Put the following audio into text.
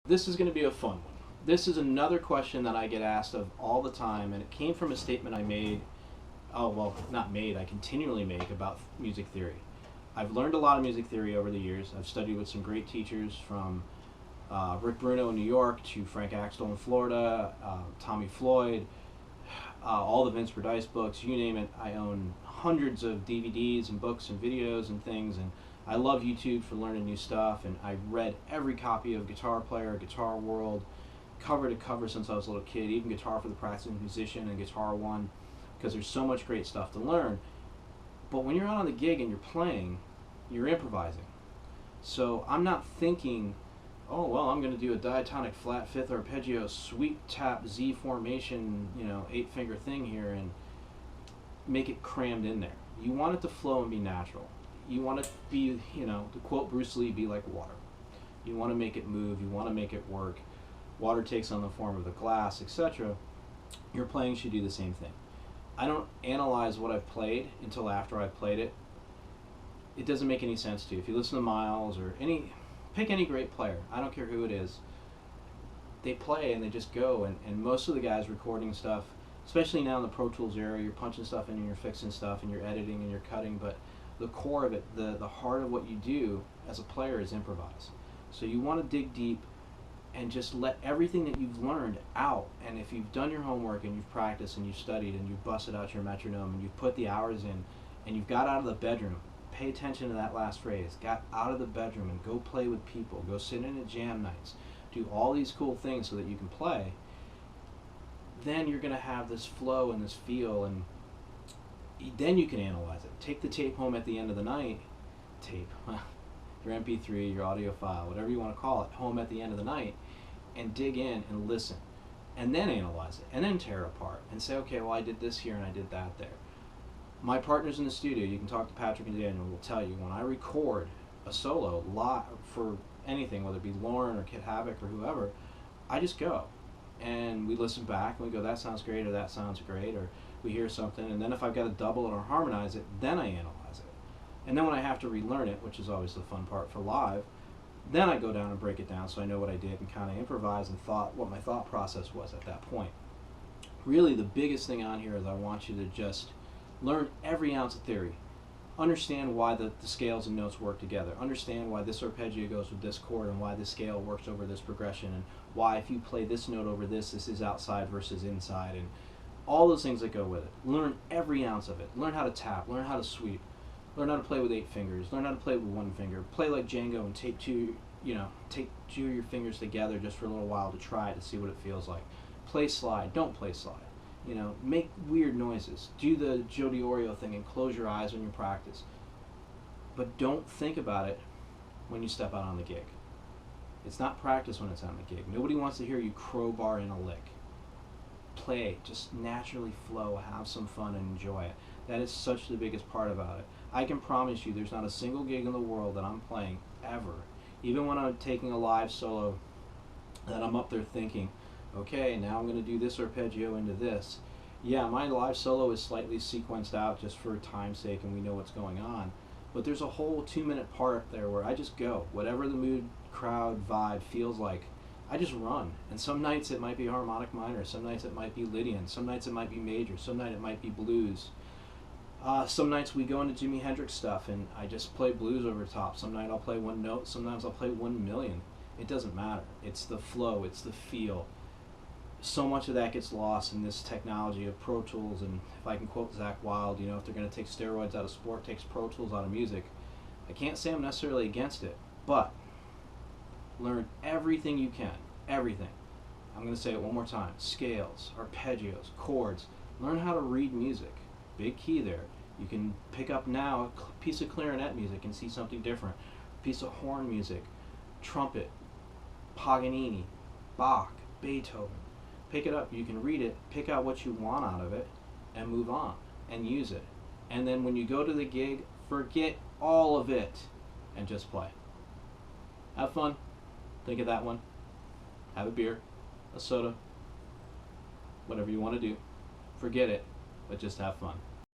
This is going to be a fun one. This is another question that I get asked of all the time, and it came from a statement I made. Oh, well, not made, I continually make about music theory. I've learned a lot of music theory over the years. I've studied with some great teachers, from Rick Bruno in New York to Frank Axtell in Florida, Tommy Floyd, all the Vince Verdice books, you name it. I own hundreds of DVDs and books and videos and things, and I love YouTube for learning new stuff, and I've read every copy of Guitar Player, Guitar World, cover to cover since I was a little kid, even Guitar for the Practicing Musician and Guitar One, because there's so much great stuff to learn. But when you're out on the gig and you're playing, you're improvising. So I'm not thinking, oh, well, I'm going to do a diatonic flat fifth arpeggio sweep tap Z formation, 8-finger thing here, and make it crammed in there. You want it to flow and be natural. You want it to be, to quote Bruce Lee, be like water. You want to make it move. You want to make it work. Water takes on the form of the glass, etc. Your playing should do the same thing. I don't analyze what I've played until after I've played it. It doesn't make any sense to you. If you listen to Miles or pick any great player, I don't care who it is, they play and they just go, and most of the guys recording stuff, especially now in the Pro Tools era, you're punching stuff in and you're fixing stuff and you're editing and you're cutting, but the core of it, the heart of what you do as a player is improvise. So you want to dig deep and just let everything that you've learned out. And if you've done your homework and you've practiced and you've studied and you've busted out your metronome and you've put the hours in and you've got out of the bedroom, pay attention to that last phrase, got out of the bedroom and go play with people, go sit in at jam nights, do all these cool things so that you can play, then you're going to have this flow and this feel, and then you can analyze it. Take the tape home at the end of the night, your MP3, your audio file, whatever you want to call it, home at the end of the night, and dig in and listen, and then analyze it, and then tear it apart, and say, okay, well, I did this here and I did that there. My partners in the studio, you can talk to Patrick and Daniel, will tell you, when I record a solo for anything, whether it be Lauren or Kid Havoc or whoever, I just go, and we listen back, and we go, that sounds great, or that sounds great, or we hear something, and then if I've got to double it or harmonize it, then I analyze it. And then when I have to relearn it, which is always the fun part for live, then I go down and break it down so I know what I did and kind of improvise and what my thought process was at that point. Really, the biggest thing on here is I want you to just learn every ounce of theory. Understand why the scales and notes work together. Understand why this arpeggio goes with this chord and why this scale works over this progression, and why if you play this note over this is outside versus inside, and all those things that go with it. Learn every ounce of it. Learn how to tap. Learn how to sweep. Learn how to play with 8 fingers. Learn how to play with 1 finger. Play like Django and take two of your fingers together just for a little while to try it, to see what it feels like. Play slide. Don't play slide. Make weird noises. Do the Joe DiOrio thing and close your eyes when you practice. But don't think about it when you step out on the gig. It's not practice when it's on the gig. Nobody wants to hear you crowbar in a lick. Play, just naturally flow, have some fun and enjoy it. That is such the biggest part about it. I can promise you there's not a single gig in the world that I'm playing ever, even when I'm taking a live solo, that I'm up there thinking, okay, now I'm going to do this arpeggio into this. Yeah, my live solo is slightly sequenced out just for time's sake and we know what's going on, but there's a whole 2-minute part there where I just go. Whatever the mood, crowd, vibe feels like, I just run. And some nights it might be harmonic minor, some nights it might be Lydian, some nights it might be major, some night it might be blues. Some nights we go into Jimi Hendrix stuff and I just play blues over top. Some night I'll play 1 note, sometimes I'll play 1 million. It doesn't matter. It's the flow, it's the feel. So much of that gets lost in this technology of Pro Tools, and if I can quote Zach Wilde, if they're going to take steroids out of sport, takes Pro Tools out of music. I can't say I'm necessarily against it, but learn everything you can. Everything. I'm going to say it one more time. Scales, arpeggios, chords. Learn how to read music. Big key there. You can pick up now a piece of clarinet music and see something different. A piece of horn music, trumpet, Paganini, Bach, Beethoven. Pick it up, you can read it, pick out what you want out of it, and move on, and use it. And then when you go to the gig, forget all of it, and just play. Have fun. Think of that one. Have a beer, a soda, whatever you want to do. Forget it, but just have fun.